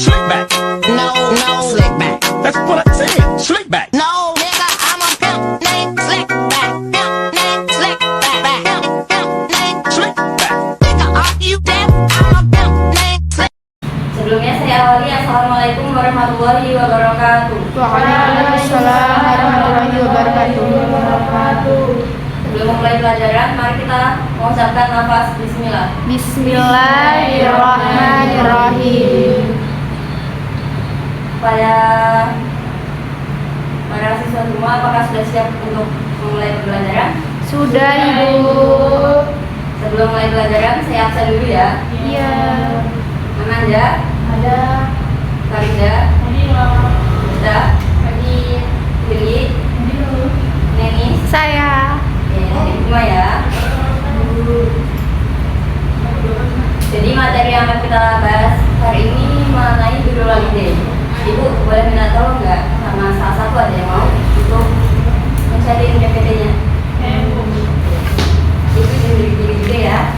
Slick back. No, slick back. That's what I said. Slick back. No, nigga, I'm a pimp named Slick back. Pimp named Slick back. Pimp named Slick back. Nigga, are you deaf? I'm a pimp named Slick. Sebelumnya saya awali Assalamualaikum warahmatullahi wabarakatuh. Waalaikumsalam warahmatullahi wabarakatuh. Sebelum memulai pelajaran, mari kita mengucapkan nafas Bismillah. Bismillahirrahmanirrahim. Para siswa semua, apakah sudah siap untuk memulai pelajaran? Sudah, Ibu. Sebelum mulai pelajaran, saya absen dulu ya. Iya. Amanda, Ada. Farida, Uda, Willy, Nenis. Saya. Oke, semua ya. Jadi materi yang akan kita bahas hari ini mengenai Birrul Walidain. Ibu boleh minta tolong nggak sama salah satu ada yang mau untuk mencari PPT-nya? Ibu sendiri juga ya.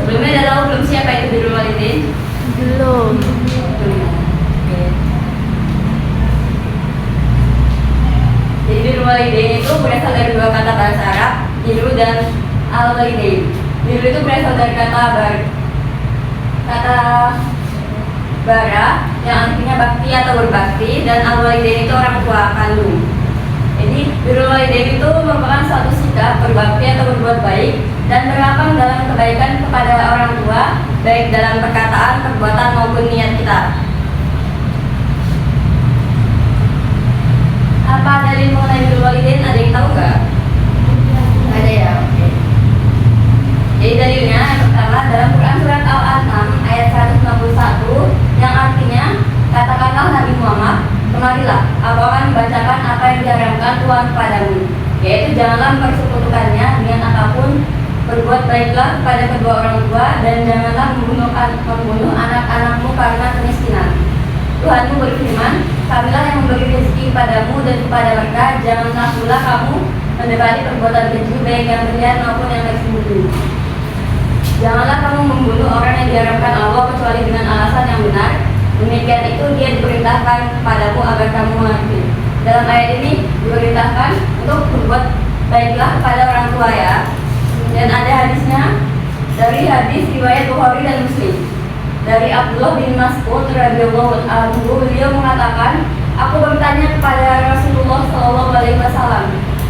Sebelumnya udah tahu belum siapa itu Birrul Walidain? Belum. Oke. Jadi Birrul Walidain itu berasal dari dua kata bahasa Arab, birru dan al-walidain. Birru itu berasal dari kata bara yang artinya bakti atau berbakti, dan al-walidain itu orang tua kandung. Jadi Birrul Walidain itu merupakan suatu sikap berbakti atau berbuat baik dan berlapang dalam kebaikan kepada orang tua, baik dalam perkataan, perbuatan maupun niat kita. Apa dalil mengenai Birrul Walidain? Ada yang tahu nggak? Ada ya, oke. Jadi dalilnya yang pertama dalam Quran surat Al-An'am ayat 161 yang artinya, katakanlah Nabi Muhammad, kemarilah, aku akan membacakan apa yang diharamkan Tuhan kepadamu, yaitu janganlah mempersekutukannya dengan apapun, berbuat baiklah kepada kedua orang tua, dan janganlah membunuh anak-anakmu karena kemiskinan. Tuhanmu berfirman, kamilah yang memberi rezeki kepadamu dan kepada mereka, janganlah pula kamu mendekati perbuatan keji, baik yang terlihat maupun yang tersembunyi. Janganlah kamu membunuh orang yang diharamkan Allah kecuali dengan alasan yang benar. Demikian itu dia diperintahkan kepadamu agar kamu mengerti. Dalam ayat ini diperintahkan untuk berbuat baiklah kepada orang tua ya. Dan ada hadisnya dari hadis riwayat Bukhari dan Muslim. Dari Abdullah bin Mas'ud radhiyallahu anhu, beliau mengatakan, aku bertanya kepada Rasulullah SAW,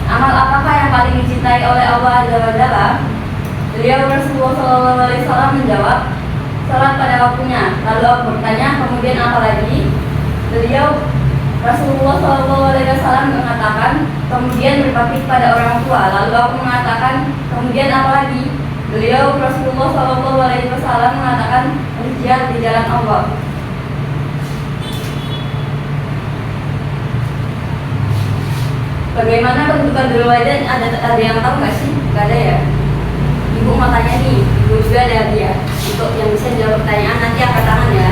amal apakah yang paling dicintai oleh Allah Azza wa Jalla? Beliau Rasulullah SAW menjawab, salat pada waktunya. Lalu aku bertanya, kemudian apa lagi? Beliau Rasulullah SAW mengatakan, kemudian berbakti kepada orang tua. Lalu aku mengatakan, kemudian apa lagi? Beliau Rasulullah SAW mengatakan, berjihad di jalan Allah. Bagaimana kedudukan Birrul Walidain? Ada yang tahu nggak sih? Nggak ada ya? Ibu mau tanya nih, ibu juga ada hadiah untuk yang bisa jawab pertanyaan, nanti angkat tangan ya.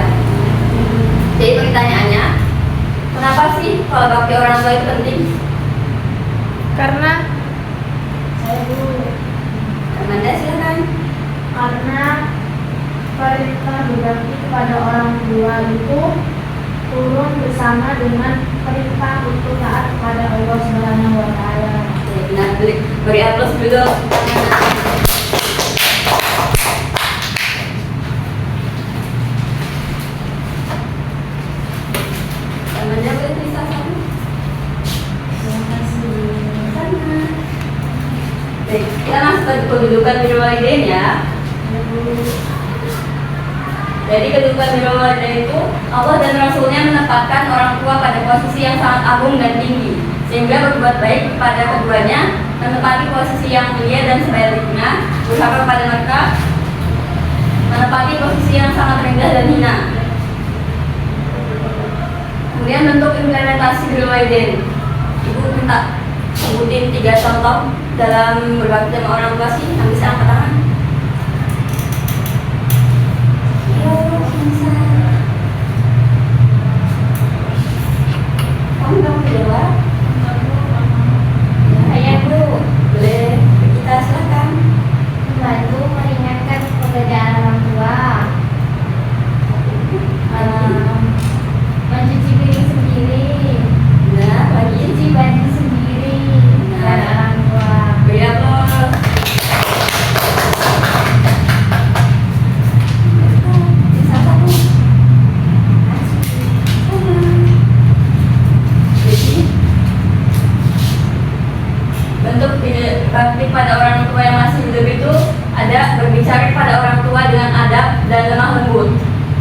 Jadi pertanyaannya, kenapa sih kalau bakti orang tua itu penting? Karena Amanda silakan. karena perintah berbakti kepada orang tua itu turun bersama dengan perintah untuk taat kepada Allah Subhanahu wa taala. Oke, benar, beri aplaus dulu. Amanda boleh tulis satu? Terima kasih. Sama. Baik, kita masuk ke kedudukan Birrul Walidain ya. Jadi kedudukan Birrul Walidain itu Allah dan Rasulnya menempatkan orang tua pada posisi yang sangat agung dan tinggi, sehingga berbuat baik kepada keduanya menempati posisi yang mulia, dan sebaliknya durhaka kepada mereka menempati posisi yang sangat rendah dan hina. Kemudian bentuk implementasi Birrul Walidain, ibu minta sebutin 3 contoh dalam berbakti sama orang tua sih, yang bisa angkat tangan.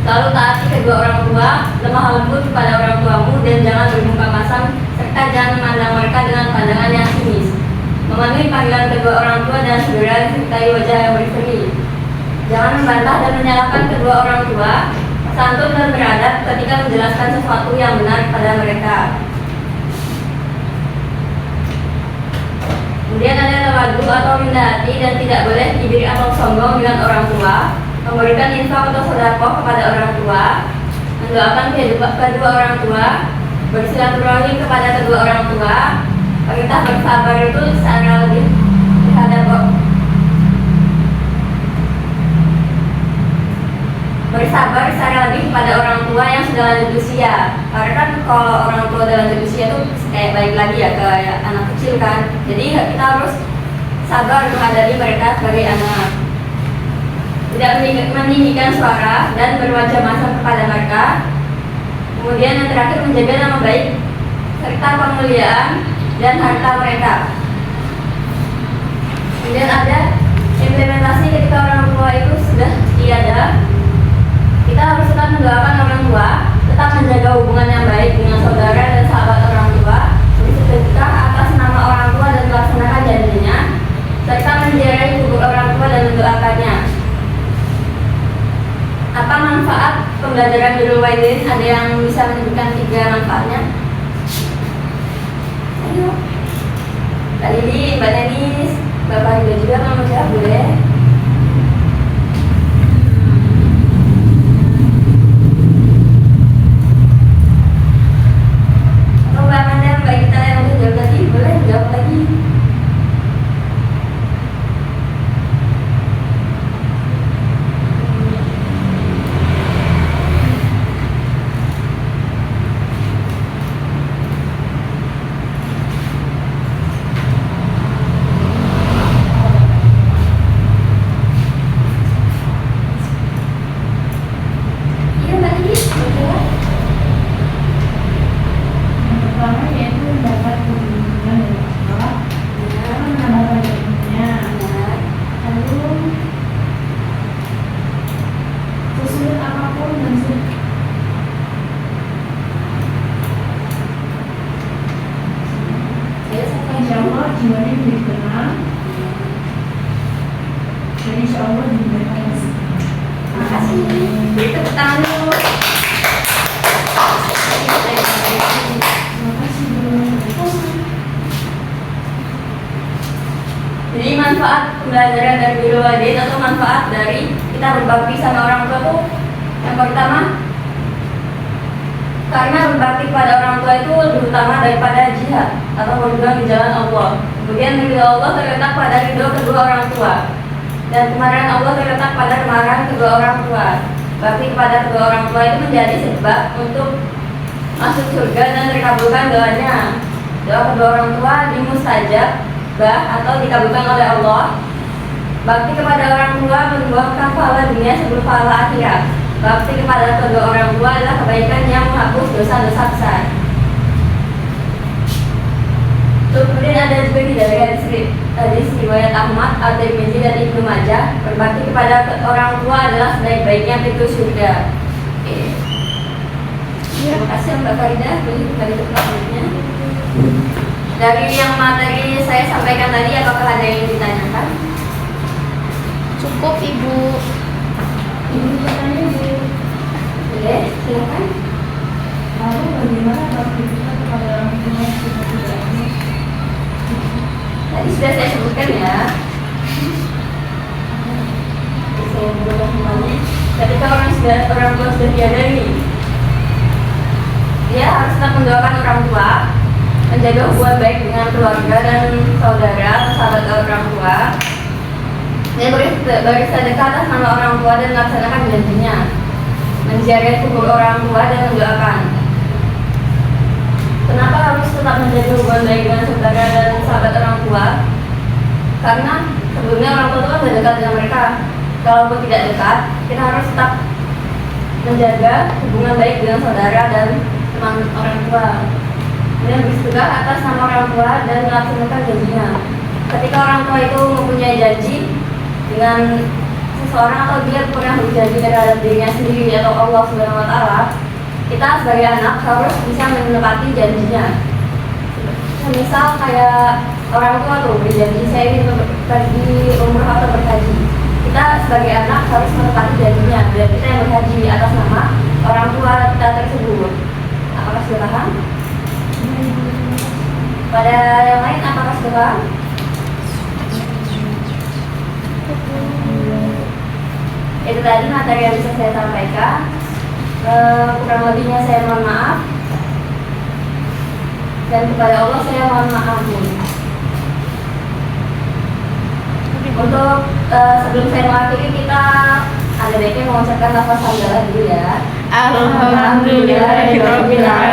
Selalu taati kedua orang tua, lemah lembut kepada orang tuamu, dan jangan bermuka masam, serta jangan memandang mereka dengan pandangan yang sinis. Memenuhi panggilan kedua orang tua dan segera disertai wajah yang berseri. Jangan membantah dan menyalahkan kedua orang tua, santun dan beradab ketika menjelaskan sesuatu yang benar kepada mereka. Kemudian ada tawadu atau rendah hati dan tidak boleh kibir atau sombong dengan orang tua, memberikan infak atau sedekah kepada orang tua, mendoakan kedua orang tua, bersilaturahim kepada kedua orang tua, perintah bersabar itu secara lebih terhadap bersabar secara lebih kepada orang tua yang sudah lanjut usia. Karena kan kalau orang tua sudah lanjut usia itu kayak baik lagi ya ke anak kecil kan. Jadi kita harus sabar menghadapi mereka sebagai anak. Tidak meninggikan suara dan berwajah masam kepada mereka. Kemudian yang terakhir menjaga nama baik serta kemuliaan dan harta mereka. Kemudian ada implementasi ketika orang tua itu sudah tiada. Kita harus tetap mendoakan orang tua, tetap menjaga hubungan yang baik dengan saudara dan sahabat orang tua, bersedekah atas nama orang tua dan melaksanakan janjinya, serta menziarahi kubur orang tua dan mendoakannya. Apa manfaat pembelajaran birrul walidain? Ada yang bisa menyebutkan 3 manfaatnya? Ayo, Mbak Lili, Mbak Nenis, Bapak Ridho juga mau menjawab boleh? Atau Mbak Amanda, Mbak Gita yang udah jawab tadi, boleh jawab lagi? Iya Mbak Lili, boleh jawab? Yang pertama yaitu mendapat perlindungan dari Allah karena menambahkan ilmunya. Lalu sesulit apapun dan insya Allah jiwanya menjadi tenang dan insya Allah diberikan rezeki. Terima kasih. Beri tepuk tangan dulu. Terima kasih Bu. Jadi manfaat pembelajaran dari birrul walidain atau manfaat dari kita berbakti sama orang tua tuh yang pertama, karena berbakti kepada orang tua itu lebih utama daripada jihad atau berjuang di jalan Allah. Kemudian ridho Allah terletak pada ridho kedua orang tua, dan kemarahan Allah terletak pada kemarahan kedua orang tua. Bakti kepada kedua orang tua itu menjadi sebab untuk masuk surga dan dikabulkan doanya. Doa kedua orang tua dimustajab atau dikabulkan oleh Allah. Bakti kepada orang tua membuahkan pahala dunia sebelum pahala akhirat. Bakti kepada kedua orang tua adalah kebaikan yang menghapus dosa-dosa besar. Kemudian ada juga di dari hadis riwayat Ahmad, At-Tirmidzi dan Ibnu Majah, berbakti kepada orang tua adalah sebaik-baiknya pintu surga. Oke. Terima kasih Mbak Farida, boleh kembali ke selanjutnya. Dari yang materi saya sampaikan tadi, apakah ada yang ditanyakan? Cukup Ibu. Ibu bertanya Bu, Boleh, silakan. lalu bagaimana bakti kita kepada orang tua yang sudah tidak ada? Tadi sudah saya sebutkan ya. Saya berulang kembali. Ketika orang tua sudah tiada nih, dia harus tetap mendoakan orang tua, menjaga hubungan baik dengan keluarga dan saudara atau sahabat orang tua. Dia bersedekah atas nama orang tua dan melaksanakan janjinya, menziarahi kubur orang tua dan mendoakan. Kenapa harus tetap menjaga hubungan baik dengan saudara dan sahabat orang tua? Karena sebelumnya orang tua itu kan sudah dekat dengan mereka. Kalaupun tidak dekat, kita harus tetap menjaga hubungan baik dengan saudara dan teman orang tua. Kemudian bersedekah atas nama orang tua dan melaksanakan janjinya. Ketika orang tua itu mempunyai janji dengan seseorang atau dia pernah berjanji terhadap dirinya sendiri atau Allah Subhanahu wa taala, kita sebagai anak harus bisa menepati janjinya. Misal kayak orang tua tuh berjanji saya ingin pergi umrah atau berhaji. Kita sebagai anak harus menepati janjinya dan kita yang berhaji atas nama orang tua kita tersebut. Apakah sudah paham? Pada yang lain apakah sudah paham? Itu tadi materi yang bisa saya sampaikan. Kurang lebihnya saya mohon maaf. Dan kepada Allah saya mohon maaf. Untuk sebelum saya mengakhiri, kita ada baiknya mengucapkan lafaz hamdalah dulu ya. Alhamdulillahirabbil alamin.